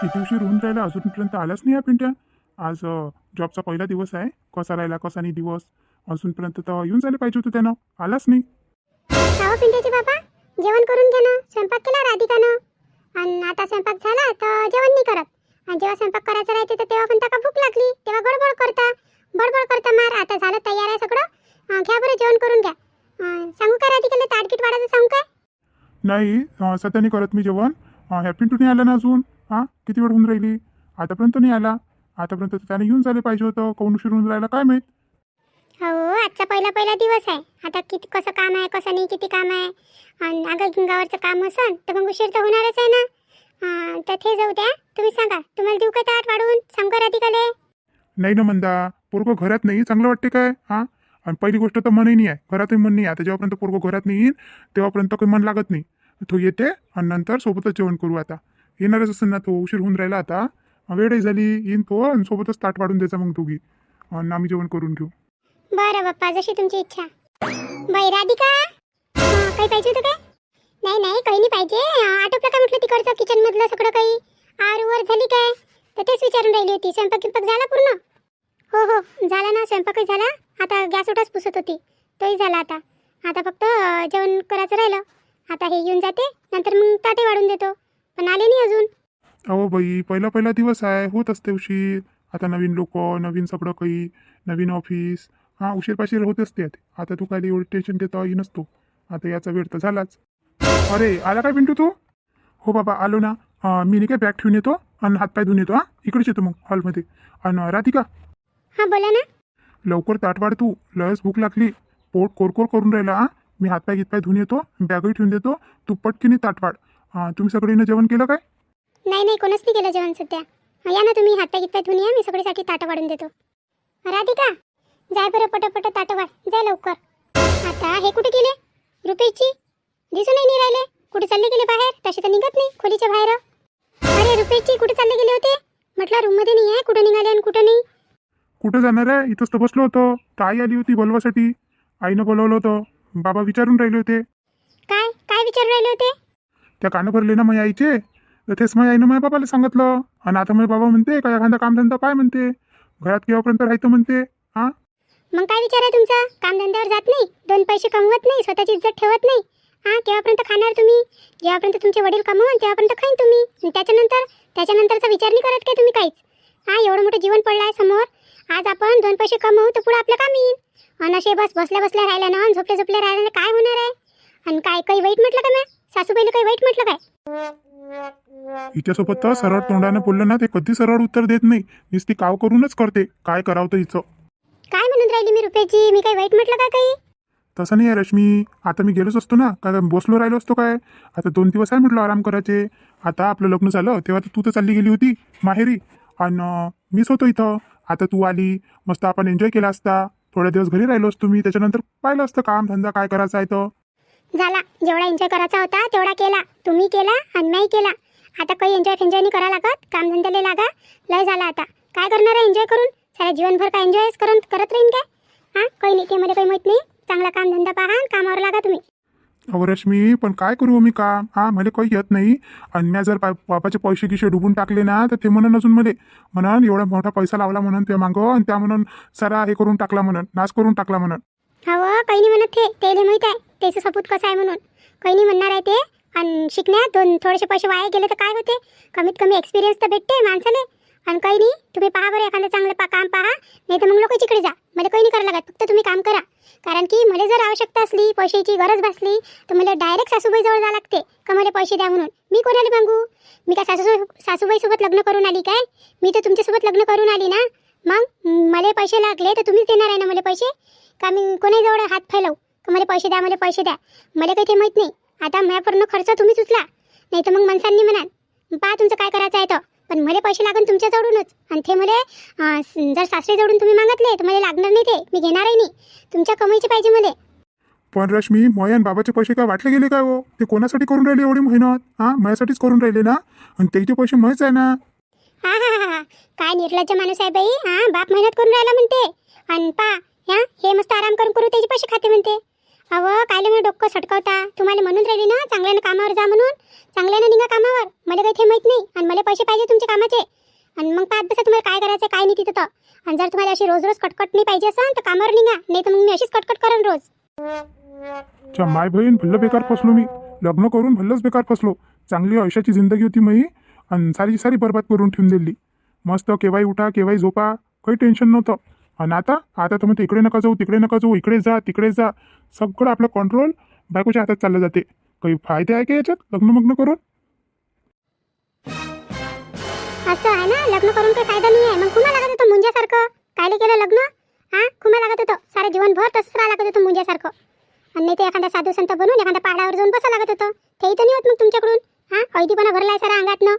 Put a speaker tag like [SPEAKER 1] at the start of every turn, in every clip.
[SPEAKER 1] किती उशीर होऊन राहिला अजूनपर्यंत आलाच नाही हा पिंट्या. आज जॉबचा पहिला दिवस आहे. कसा राहिला कसा नाही दिवस, अजूनपर्यंत तर येऊन झाले पाहिजे होतं त्यानं, आलाच नाही.
[SPEAKER 2] हो पिंट्याचे बाबा, जेवण करून घ्या ना. स्वयंपाक केला राधिकानं आणि आता स्वयंपाक झाला तर जेवण नाही करत. आणि जेव्हा स्वयंपाक करायचं राहते तर तेव्हा पण त्याला भूक लागली तेव्हा बडबड करता मार. आता झालं तयार आहे सगळं. घ्या बरं जेवण करून घ्या. सांगू का राधिकाला ताटगीट वाढायचं सांगू काय?
[SPEAKER 1] नाही सध्या नाही करत मी जेवण. ह्या पिंटू नाही आला ना अजून. हां किती वेळ होऊन राहिली, आतापर्यंत नाही आला. आतापर्यंत तर त्याने येऊन झाले पाहिजे होतं, काहून उशीर होऊन राहिला काय माहीत.
[SPEAKER 2] हो, आजचा पहिला दिवस आहे. आता किती कसं काम आहे कसं नाही किती काम आहे. आणि अगं गावाचं काम असेल तर मग उशीर तर होणारच आहे ना. तर ते जाऊ द्या. तुम्ही सांगा, तुम्हाला देऊ का ताट वाढून? सांगू का राधिकाले?
[SPEAKER 1] नाही ना मंदा, पोरगं घरात नाही चांगलं वाटते काय? हां आणि पहिली गोष्ट तर मनही नाही आहे, घरातही मन नाही. आता जेव्हापर्यंत पोरगं घरात नाही येईल तेव्हापर्यंत काही मन लागत नाही. तो येते आणि नंतर सोबतच जेवण करू. आता येणारच असेल ना तो, उशीर होऊन राहिला आता, वेळही झाली. येईन तो आणि सोबतच ताट वाढून द्यायचा मग दोघी आणि आम्ही जेवण करून घेऊ.
[SPEAKER 2] बरं बाप्पा, जशी तुमची इच्छा. बाई राधिका, काही पाहिजे होतं काय? नाही काही नाही पाहिजे. आटोपलं काय म्हटलं तिकडचं किचन मधलं सगळं काही? आरवर झाली काय? तर तेच विचारून राहिली होती. स्वयंपाक झाला पूर्ण? हो झाला ना, स्वयंपाकच झाला. आता गॅस उठाच पुसत होती, तोही झाला. आता फक्त जेवण करायचं राहिलं. आता हे येऊन जाते, नंतर मग ताटे वाढून देतो. पण आले नाही अजून.
[SPEAKER 1] अहो बाई, पहिला दिवस आहे, होत असते उशीर. आता नवीन लोक, नवीन सगळं काही, नवीन ऑफिस. हां उशीर पाशीर होत असते. आता तू काय एवढं टेन्शन देता नसतो. आता याचा वेळ तर झालाच. अरे आला काय पिंटू तू? हो बाबा आलो ना. मी नाही काय बॅग ठेवून येतो आणि हातपाय धुवून येतो. हां इकडेच येतो मग हॉलमध्ये. आणि राधिका,
[SPEAKER 2] हां बोला ना.
[SPEAKER 1] लवकर ताट वाढ तू, लयच भूक लागली. पोट कोरकोर करून राहिला. हां मी हातपाय घेतपाय धुवून येतो, बॅगही ठेवून देतो. तू पटकीने ताट वाढ. तुम्ही सगळीनं जेवण केलं काय?
[SPEAKER 2] नाही कोणच नाही केलं जेवण सध्या. या ना तुम्ही, हातपाय घेतपाय धुवून या, मी सगळीसाठी ताटं वाढून देतो. राधिका, जाय बरं पटापट ताटं वाढ, जाय लवकर. आता हे कुठे गेले? रुपेशची दिसूनही नाही राहिले. कुठे चालले गेले बाहेर? तसे तर निघत नाही खोलीच्या बाहेर. अरे रुपेशची कुठे चालले गेले होते? म्हटलं रूममध्ये नाही आहे, कुठे निघाले आणि कुठे नाही.
[SPEAKER 1] कुठं जाणार आहे? इथंच तर बसलो होतो. तर आई आली होती बोलवासाठी, आईनं बोलवलं होतं. बाबा विचारून राहिले होते.
[SPEAKER 2] काय काय विचारून राहिले होते?
[SPEAKER 1] त्या कानं भरले ना माझ्या आईचे, तर तेच माझ्या आईनं माझ्या बाबाला सांगितलं. आणि आता माझे बाबा म्हणते का एखादा कामधंदा पाय म्हणते, घरात केव्हापर्यंत राहायचं म्हणते. हां
[SPEAKER 2] मग काय विचार आहे तुमचा? कामधंद्यावर जात नाही, दोन पैसे कमवत नाही, स्वतःची इज्जत ठेवत नाही. केव्हापर्यंत खाणार तुम्ही? जेव्हापर्यंत तुमचे वडील कमवून तेव्हापर्यंत खाईन तुम्ही. आणि त्याच्यानंतरचा विचार नाही करत काय तुम्ही काहीच? एवढं मोठं जीवन पडलं आहे समोर. आज आपण दोन पैसे कमवू तर पुढे आपलं काम येईल. आणि असे बसल्या राहिल्या ना, झोपल्या राहिल्या ना, काय होणार आहे? आणि काय काही वाईट म्हटलं का मी? सासूबाईला काही वाईट म्हटलं काय?
[SPEAKER 1] हिच्यासोबत तर सरळ तोंडानं बोललं ना, ते कधी सरळ उत्तर देत नाही. नुसती काव करूनच करते. काय करावं तर हिचं.
[SPEAKER 2] काय म्हणून राहिली मी रुपयाची? मी काही वाईट म्हटलं का काही?
[SPEAKER 1] तसं नाही आहे रश्मी. आता मी गेलोच असतो ना, काय बसलो राहिलो असतो काय? आता 2 दिवस आहे म्हटलं आराम करायचे. आता आपलं लग्न झालं तेव्हा तर तू तर चालली गेली होती माहेरी, आणि मीच होतो इथं. आता तू आली, मस्त आपण एन्जॉय केला असता. थोड्या दिवस घरी राहिलो असतो मी, त्याच्यानंतर पाहिलं असतं काम धंदा काय करायचा आहे तर.
[SPEAKER 2] झाला, जेवढा एन्जॉय करायचा होता तेवढा केला. तुम्ही केला आणि नाही केला. आता काही एन्जॉय नाही करा लागत. कामधंद्याला लागा. लय झाला आता. काय करणार आहे एन्जॉय करून? सारा जीवनभर काय एन्जॉय करत राहीन काय? काही नाही, ते मला काही माहीत नाही. चांगला कामधंदा पहा, कामावर लागा तुम्ही.
[SPEAKER 1] अहो रश्मी, पण काय करू मी काम? मला काही येत नाही. आणि मी जर बापाचे पैसे गिशे डुबून टाकले ना, तर ते म्हणून अजून मध्ये म्हणून एवढा मोठा पैसा लावला म्हणून ते मागं, आणि त्या म्हणून सारा हे करून टाकला म्हणून, नाश करून टाकला म्हणून.
[SPEAKER 2] काही नाही म्हणत. तेले माहीत आहे त्याचं सपूत कसं आहे म्हणून. काही नाही म्हणणार आहे ते. आणि शिकण्यात थोडेसे पैसे वाया गेले तर काय होते? कमीत कमी एक्सपिरियन्स तर भेटते माणसाले. आणि काही नाही, तुम्ही पहा बरं एखादं चांगलं काम पहा, नाही तर मग लोकांच्याकडे जा. मला काही नाही करायला लागत, फक्त तुम्ही काम करा. कारण की मला जर आवश्यकता असली, पैशाची गरज भासली, तर मला डायरेक्ट सासूबाईजवळ जावं लागते का मला पैसे द्या म्हणून. मी कोणाला मागू? मी काय सासूबाईसोबत लग्न करून आली काय? मी तर तुमच्यासोबत लग्न करून आली ना. मग मला पैसे लागले तर तुम्हीच देणार आहे ना मला पैसे? का मी कोणाजवळ हात फैलावू का मला पैसे द्या मला पैसे द्या? मला काही ते माहीत नाही. आता माझ्यापूर्ण खर्च तुम्हीच उचला, नाही तर मग माणसांनी म्हणाल पहा तुमचं काय करायचं आहे तर. पण मला पैसे लागून तुमच्याजवळूनच. आणि ते मला जर सासरेजवळून तुम्ही मागितले तर मला लागणार नाही. ते मी घेणारही नाही. तुमच्या कमाईचे पाहिजे मला.
[SPEAKER 1] पण रश्मी, मोयन बाबाचे पैसे काय वाटले गेले काय हो? ते कोणासाठी करून राहिले एवढी मेहनत? माझ्यासाठीच करून राहिले ना, आणि त्याचे पैसे मयच आहे ना.
[SPEAKER 2] हा काय निर्लज्ज माणूस आहे बाई. बाप मेहनत करून राहिला म्हणते, आणि पा हे मस्त आराम करून त्याचे पैसे खाते म्हणते. अहो कायले मी डोकं सटकवता? तुम्हाला म्हणून राहिली ना चांगल्यानं कामावर जा म्हणून. चांगल्यानं निघा कामावर. मला काही ते माहीत नाही. आणि मला पैसे पाहिजे तुमच्या कामाचे. आणि मग पाहत बसा तुम्हाला काय करायचं काय नाही तिथं तर. आणि जर तुम्हाला अशी रोज रोज कटकट नाही पाहिजे असेल तर कामावर निघा, नाही तर मग मी अशीच कटकट करेन रोज.
[SPEAKER 1] च्या माय बहीण भल्लं बेकार फसलो मी. लग्न करून भल्लंच बेकार फसलो. चांगली आयुष्याची जिंदगी होती मी, आणि सारी सारी बरबाद करून ठेवून दिली. मस्त केव्हाही उठा केव्हाही झोपा, काही टेन्शन नव्हतं. आणि आता तर म्हणते इकडे नका जाऊ तिकडे नका जाऊ, इकडे जा तिकडे जा, सगळं आपलं कंट्रोल बायकोच्या हातात चाललं जाते. काही फायदे आहे का याच्यात लग्न मग्न करून?
[SPEAKER 2] असं आहे ना, लग्न करून काही फायदा नाही आहे. मग खुमा लागत होतं मुंज्यासारखं. कायले केलं लग्न? हा, खुमा लागत होतं सारे जीवनभर तसंच राहा लागत होतं मुंज्यासारखं. आणि नाही ते एखादा साधू संत बनून एखाद्या पहाडावर जाऊन बसा लागत होतं. तेही तर नाही होत मग तुमच्याकडून. हा, ऐदीपणा भरलाय सारा अंगातनं.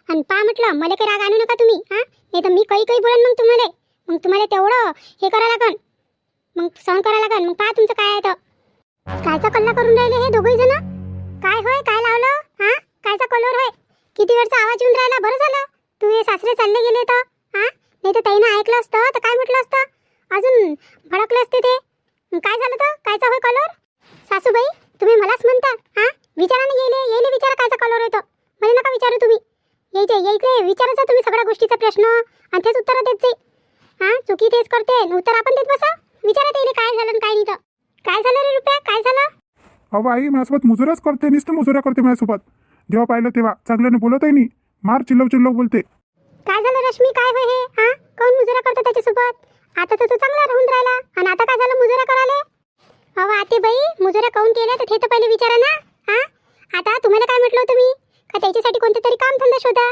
[SPEAKER 2] आणि पहा म्हटलं मला काही राग आणू नका तुम्ही. हा, नाही तर मी काही बोलन मग तुम्हाला तेवढं हे करा लागन, मग सहन करा लागन. मग पहा तुमचं काय आहे तर. कायचा कल्ला करून राहिले हे दोघही जण? काय होय, काय लावलं? हा, कायचा कलर होय? किती वेळचा आवाज येऊन राहिला? बरं झालं तू हे सासरे चालले गेले तर. हा, नाही तर ताईनं ऐकलं असतं तर काय म्हटलं असतं, अजून भडकले असते ते. काय झालं तर कायचा होय कलर? सासूबाई तुम्ही मलाच म्हणता? हा, विचाराने येले विचारा कायचा कलर होतो. मला नका विचारू तुम्ही. यायचे विचारायचा तुम्ही सगळ्या गोष्टीचा प्रश्न आणि तेच उत्तर देत जाई. हा, चुकी तेच करते, उत्तर आपण देत बसा. विचारत येईल काय झालं काय नाही तर. काय झालं रे रुपया, काय झालं?
[SPEAKER 1] अहो आई माझ्यासोबत मुजराच करते, नुसतं मुजरा करते माझ्यासोबत. जेव्हा पाहिलं तेव्हा चांगल्याने बोलतही नाही, मार चिल्लव बोलते.
[SPEAKER 2] काय झालं रश्मी, काय होय हे? हा, कोण मुजरा करतो त्याच्यासोबत? आता तर तू चांगला राहून राहिला आणि आता काय झालं मुजरा करायला? अहो आते बाई, मुजरा काऊन केलं तर ते तर पहिले विचारा ना. हा, आता तुम्हाला काय म्हटलं होतं मी, का त्याच्यासाठी कोणतं तरी काम धंदा शोधा.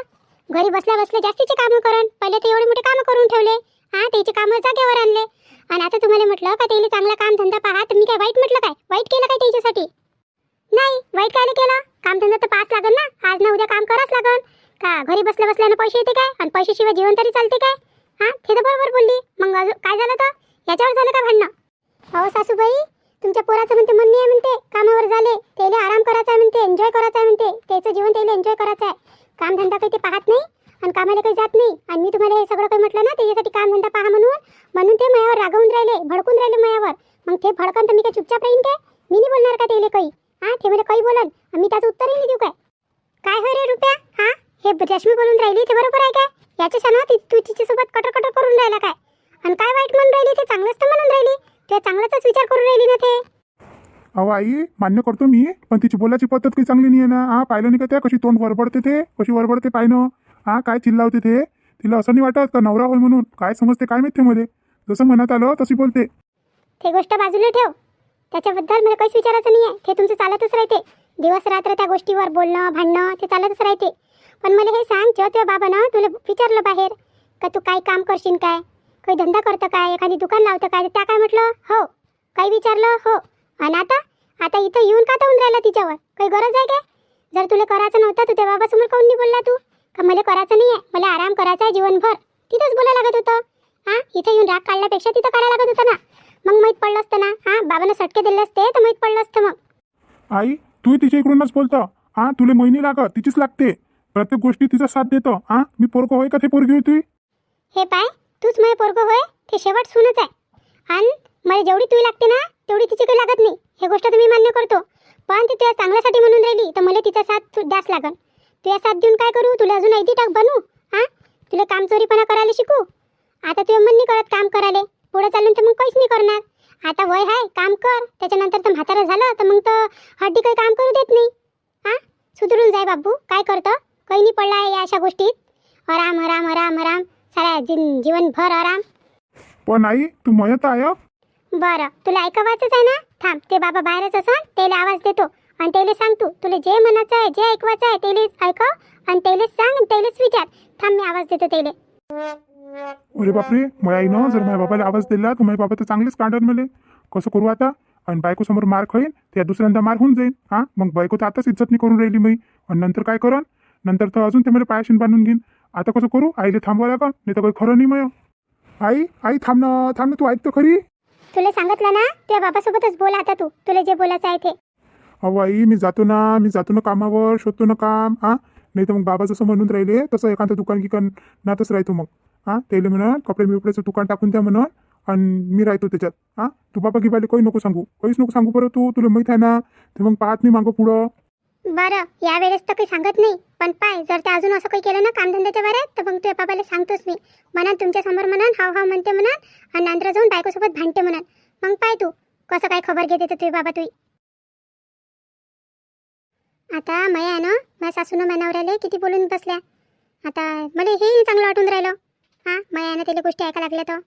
[SPEAKER 2] घरी बसल्या बसल्या जास्तीचे कामं करण. पहिले तर एवढे मोठे कामं करून ठेवले. हा, त्याचे कामं जागेवर आणले. आणि आता तुम्हाला म्हटलं का त्याला चांगला काम धंदा पहा, तर मी काय वाईट म्हटलं? काय वाईट केलं काय त्याच्यासाठी? नाही, वाईट काय केलं? काम धंदा तर पाहाच लागन ना. आज ना उद्या काम करावंच लागन. का घरी बसल्या बसल्यानं पैसे येते काय? आणि पैशाशिवाय जीवन तरी चालते काय? हा, ते तर बरोबर बोलली. मग अजून काय झालं तर? याच्यावर झालं का भांडणं? हो सासूबाई, तुमच्या पोराचं म्हणते म्हणणे आहे म्हणते कामावर झाले, त्याला आराम करायचा आहे म्हणते, एन्जॉय करायचा आहे म्हणते. त्याचं जीवन त्याला एन्जॉय करायचं आहे. कामधंदा काही ते पाहत नाही आणि कामाला काही जात नाही. आणि मी तुम्हाला हे सगळं काही म्हटलं ना त्याच्यासाठी कामधंदा पहा म्हणून ते मायावर रागवून राहिले, भडकून राहिले मायावर. मग ते भडकन तर मी काय चुपचाप राहीन काय? मी नाही बोलणार का त्याला काही? हा, ते मला काही बोलन आणि मी त्याचं उत्तरही नाही देऊ काय? काय होय रे रुपया? हा, हे रश्मी बोलून राहिली ते बरोबर आहे काय? याच्या क्षणा तू तिच्यासोबत कटर करून राहिला काय? आणि काय वाईट म्हणून राहिली? ते चांगलंच तर म्हणून राहिली. ते चांगलाच विचार करून राहिली ना ते.
[SPEAKER 1] अहो आई मान्य करतो मी, पण तिची बोलायची पद्धत काही चांगली नाही आहे ना. हा, पाहिलं नाही का त्या कशी तोंड वरबडते, ते कशी वरबडते पाहिनं. हा, काय चिल्लावते ते. तिला असं नाही वाटत का नवरा होय म्हणून? काय समजते काय माहिती मध्ये. जसं मनात आलं तशी बोलते.
[SPEAKER 2] ते गोष्ट बाजूला ठेव, त्याच्याबद्दल मला काहीच विचारायचं नाही आहे. ते तुमचं चालतच राहते. दिवस रात्र त्या गोष्टीवर बोलणं भांडणं ते चालतच राहते. पण मला हे सांग, जेव्हा तुझ्या बाबानं तुला विचारलं बाहेर का तू काय काम करशील काय, काही धंदा करतं काय, एखादी दुकान लावतं काय, त्या काय म्हटलं? हो. काही विचारलं? हो. आणि आता इथं येऊन का होऊन राहिला तिच्यावर? काही गरज आहे काय? जर तुला करायचं नव्हतं तर त्या बाबासमोर काऊन नाही बोलला तू? का मला करायचं नाही आहे, मला आराम करायचा आहे जीवनभर, तिथंच बोलायला लागत होतं. हा, इथं येऊन राग काढल्यापेक्षा तिथं काढायला लागत होतं ना. मग माहीत पडलं असतं ना. हा, बाबानं सटके दिले असते तर माहीत पडलं असतं. मग
[SPEAKER 1] आई तू तिच्या इकडूनच बोलतो. हा, तुला महिनी लागत तिचीच लागते, प्रत्येक गोष्टी तिचा साथ देतो. हा, मी पोरगं होय का ते पोरगी होती?
[SPEAKER 2] हे पाय, तूच माझे पोरगं होय, ते शेवट सूनच आहे. आणि मला जेवढी तुला लागते ना तेवढी तिची काही लागत नाही, हे गोष्ट तुम्ही मान्य करतो. पण ती तुझ्या चांगल्यासाठी म्हणून राहिली तर मला तिचा साथ द्यास लागन. तुझ्या साथ देऊन काय करू? तुला अजून ऐदी टाक बनू? हा, तुला कामचोरीपणा करायला शिकू? आता तुझं मन नाही करत काम करायला, पुढे चालून तर मग काहीच नाही करणार. आता वय आहे, काम कर. त्याच्यानंतर तर म्हातारा झालं तर मग तर हड्डी काही काम करू देत नाही. हा, सुधरून जाय बाबू. काय करतं? काही नाही पडला आहे या अशा गोष्टीत. आराम आराम आराम आराम, सारा जीवनभर आराम.
[SPEAKER 1] पण आई तू म्हणत आहे.
[SPEAKER 2] बरं, तुला ऐकवायचंच आहे ना? थांब, ते बाबा बाहेरच असन, त्याला आवाज देतो आणि त्याला सांग तू तुला जे म्हणायचं आहे जे ऐकवायचं आहे तेलेच ऐकव आणि तेलेच सांग आणि तेलेच विचार. थांब, मी आवाज देतो त्याला.
[SPEAKER 1] अरे बापरे, माझ्या आईनं जर माझ्या बाबाला आवाज दिला तर माझ्या बाबा तर चांगलेच काढन मला. कसं करू आता? आणि बायको समोर मार खाईन, त्या दुसऱ्यांदा मार होऊन जाईन. हा, मग बायको तर आताच इज्जत नाही करून राहिली मी, आणि नंतर काय करन? नंतर तर अजून ते मला पायाशीन बांधून घेईन. आता कसं करू? आईला थांबवा लागन, नाही तर काही खरं नाही मग. आई थांब ना, तू ऐकतो खरी?
[SPEAKER 2] तुला सांगितलं ना, त्या बाबासोबतच बोल आता तू, तुला जे बोलायचं आहे ते.
[SPEAKER 1] अहो आई मी जातो ना कामावर, शोधतो ना काम. हा, नाही तर मग बाबा जसं म्हणून राहिले तसं एखादं दुकान नातच राहतो मग. हा, त्याला म्हणून कपडे बिपड्याचं दुकान टाकून द्या म्हणून, आणि मी राहतो त्याच्यात. हा, तू बाबा गिबाले काही नको सांगू, काहीच नको सांगू बरं. तुला माहीत आहे ना, ते मग पाहत नाही मागं पुढं.
[SPEAKER 2] बरं यावेळेस तर काही सांगत नाही, पण पाय जर ते अजून असं काही केलं ना कामधंद्याच्या बाऱ्यात, तर मग तुझ्या बाबाला सांगतोच मी. म्हणा तुमच्या समोर म्हणा हाव हाव म्हणते म्हणा, आणि नंतर जाऊन बायकोसोबत भांडते म्हणा. मग पाय तू कसं काय खबर घेते तुझे बाबा तुई. आता मया आहे ना, माझ्या सासूनं मनावराले किती बोलून बसल्या. आता मला हे चांगलं वाटून राहिलं. हां मया आहे ना त्याला गोष्टी ऐका लागल्या तर.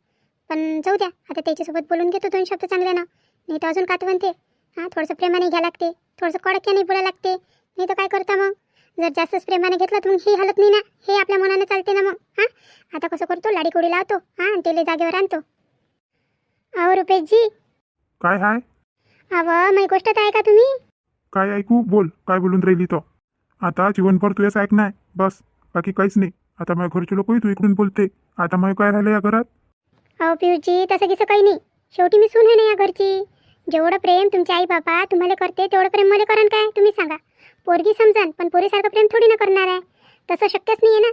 [SPEAKER 2] पण जाऊ द्या, आता त्याच्यासोबत बोलून घेतो 2 शब्द चांगल्यानं. नाही तर अजून कात म्हणते. हां थोडंसं प्रेमाने घ्या लागते, थोडंसं कडक्याने बोलायला लागते. नाही तर काय करता मग, जर जास्तच प्रेमाने घेतलं तर मग ही हालत नाही ना, हे आपल्या मनाने चालते ना मग. हां आता कसं करतो, लाडीकोडी लावतो हां आणि त्याला जागेवर आणतो. अहो रुपेशजी.
[SPEAKER 1] काय हाय?
[SPEAKER 2] अहो माझी गोष्ट तर ऐका तुम्ही.
[SPEAKER 1] काय ऐकू? बोल, काय बोलून राहिली तो? आता जीवनभर तुझ्याच ऐकणं आहे बस, बाकी काहीच नाही. आता माझ्या घरचे लोकही तू इकडून बोलते. आता मग काय राहिलं या घरात?
[SPEAKER 2] अहो पिऊजी तसं गिसं काही नाही, शेवटी मी सून आहे ना या घरची. जेवढं प्रेम तुमचे आई बाबा तुम्हाला करते तेवढं प्रेम मला करण काय, तुम्ही सांगा. पोरगी समजन पण पोरीसारखं प्रेम थोडी ना करणार आहे, तसं शक्यच नाही आहे ना.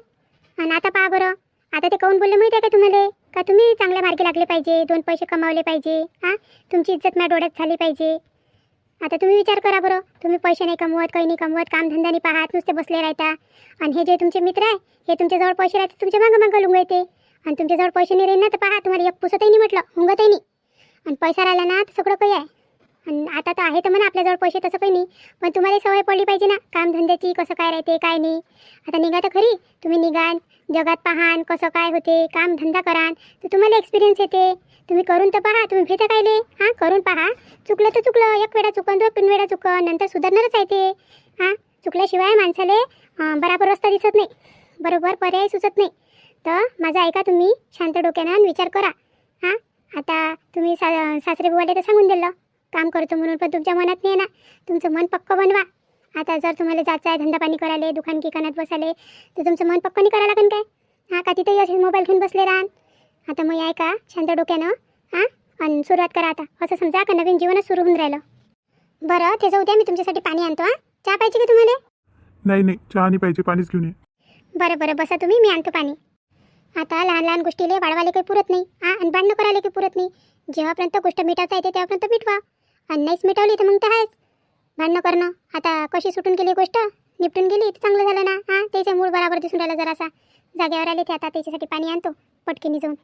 [SPEAKER 2] आणि आता पहा बरं, आता ते काहून बोलले माहिती आहे का तुम्हाला, का तुम्ही चांगल्या मार्गी लागले पाहिजे, 2 पैसे कमावले पाहिजे. हां तुमची इज्जत माझ्या डोळ्यात झाली पाहिजे. आता तुम्ही विचार करा बरं, तुम्ही पैसे नाही कमवत, काही नाही कमवत, कामधंदा नाही पाहत, नुसते बसले राहता. आणि हे जे तुमचे मित्र आहे हे तुमच्याजवळ पैसे राहते, तुमच्या मागं मागं लुंग येते. आणि तुमच्याजवळ पैसे नाही राहील ना तर पहा तुम्हाला एक पुसतही नाही म्हटलं, हुंगतही नाही. आणि पैसा राहिला ना तर सगळं काही आहे. आणि आता तर आहे तर म्हणा आपल्याजवळ पैसे, तसं काही नाही. पण तुम्हाला सवय पडली पाहिजे ना कामधंद्याची, कसं काय राहते काय नाही. आता निघा तर खरी, तुम्ही निघाल जगात पाहान कसं काय होते, कामधंदा करान तर तुम्हाला एक्सपिरियन्स येते. तुम्ही करून तर पहा, तुम्ही भेटा कायले. हां करून पहा, चुकलं तर चुकलं, 1 वेळा चुकन 2 वेळा चुकन, नंतर सुधारणारच आहे ते. हां चुकल्याशिवाय माणसाले बराबर रस्ता दिसत नाही, बरोबर पर्याय सुचत नाही. तर माझं ऐका तुम्ही, शांत डोक्यानं विचार करा. हां आता तुम्ही सासरे बुवाले तर सांगून दिलं काम करतो म्हणून, पण तुमच्या मनात नाही आहे ना, तुमचं मन पक्क बनवा. आता जर तुम्हाला जायचं आहे धंदा पाणी करायला, दुकान किकानात बसाले, तर तुमचं मन पक्क नाही करावं लागेल काय. हां का तिथेही असे मोबाईल घेऊन बसले राहान. आता मग ऐका शांत डोक्यानं. हां आणि सुरुवात करा आता, असं समजा का नवीन जीवनच सुरू होऊन राहिलं. बरं ते जाऊ द्या, मी तुमच्यासाठी पाणी आणतो. हां चहा पाहिजे का तुम्हाला?
[SPEAKER 1] नाही नाही, चहा नाही पाहिजे, पाणीच घेऊन ये.
[SPEAKER 2] बरं बरं बसा तुम्ही, मी आणतो पाणी. आता लहान लहान गोष्टीले वाढवाले काही पुरत नाही. हां आणि भांडणं करायला काही पुरत नाही. जेव्हापर्यंत गोष्ट मिटायचं येते तेव्हापर्यंत मिटवा, आणि नाहीच मिटवली तर मग तर आहेच भांडणं करणं. आता कशी सुटून गेली गोष्ट, निपटून गेली तर चांगलं झालं ना. हां त्याचे मूळ बराबर दिसून राहिला जरासा, जागेवर आले ते. आता त्याच्यासाठी पाणी आणतो पटकेनी जाऊन.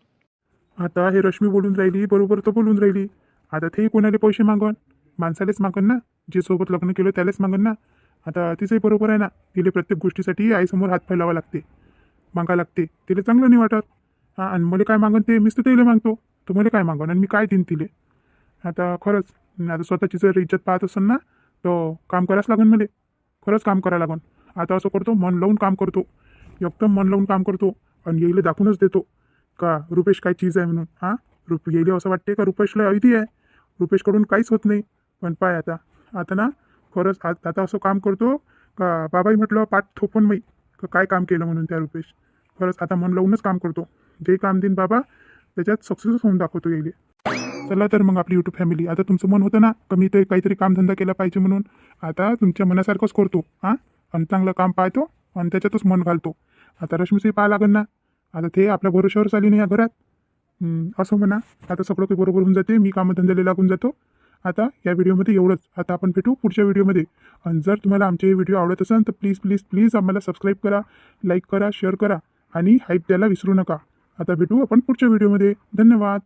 [SPEAKER 1] आता हे रश्मी बोलून राहिली बरोबर तर बोलून राहिली. आता ते कोणाला पैसे मागन, माणसालेच मागन ना, जे सोबत लग्न केलं त्यालाच मागन ना. आता तिचंही बरोबर आहे ना, तिला प्रत्येक गोष्टीसाठी आईसमोर हात फैलावा लागते, मागा लागते. तिला चांगलं नाही वाटत. हां आणि मला काय मागन ते, मीच तर तिला मागतो, तर मला काय मागन आणि मी काय देईन तिले. आता खरंच आता स्वतःची जर इज्जत पाहत असेल ना तर काम करायच लागन मला, खरंच काम करायला लागन. आता असं करतो, मन लावून काम करतो, एकदम मन लावून काम करतो. आणि येईले दाखवूनच देतो का रुपेश काय चीज आहे म्हणून. हां येईले असं वाटते का रुपेशला अवधी आहे, रुपेशकडून काहीच होत नाही. पण पाय आता आता ना खरंच आता असं काम करतो का बाबाही म्हटलं पाठ थोपण मी का काय काम केलं म्हणून त्या रुपेश. खरंच आता मन लावूनच काम करतो, जे काम देईन बाबा त्याच्यात सक्सेस होऊन दाखवतो येईले. चला तर मग आपली यूट्यूब फॅमिली, आता तुमचं मन होतं ना कमी ते काहीतरी कामधंदा केला पाहिजे म्हणून, आता तुमच्या मनासारखंच करतो. हां आणि चांगलं काम पाहतो आणि त्याच्यातच मन घालतो. आता रश्मीचंही पाहा लागेल ना, आता ते आपल्या भरोश्यावर चालली नाही या घरात. असं म्हणा, आता सगळं काही बरोबर होऊन जाते, मी कामधंद्याला लागून जातो. आता या व्हिडिओमध्ये एवढंच. आता आपण भेटू पुढच्या व्हिडिओमध्ये. आणि जर तुम्हाला आमचे व्हिडिओ आवडत असेल तर प्लीज प्लीज प्लीज आम्हाला सबस्क्राईब करा, लाईक करा, शेअर करा आणि हाईप द्यायला विसरू नका. आता भेटू आपण पुढच्या व्हिडिओमध्ये. धन्यवाद.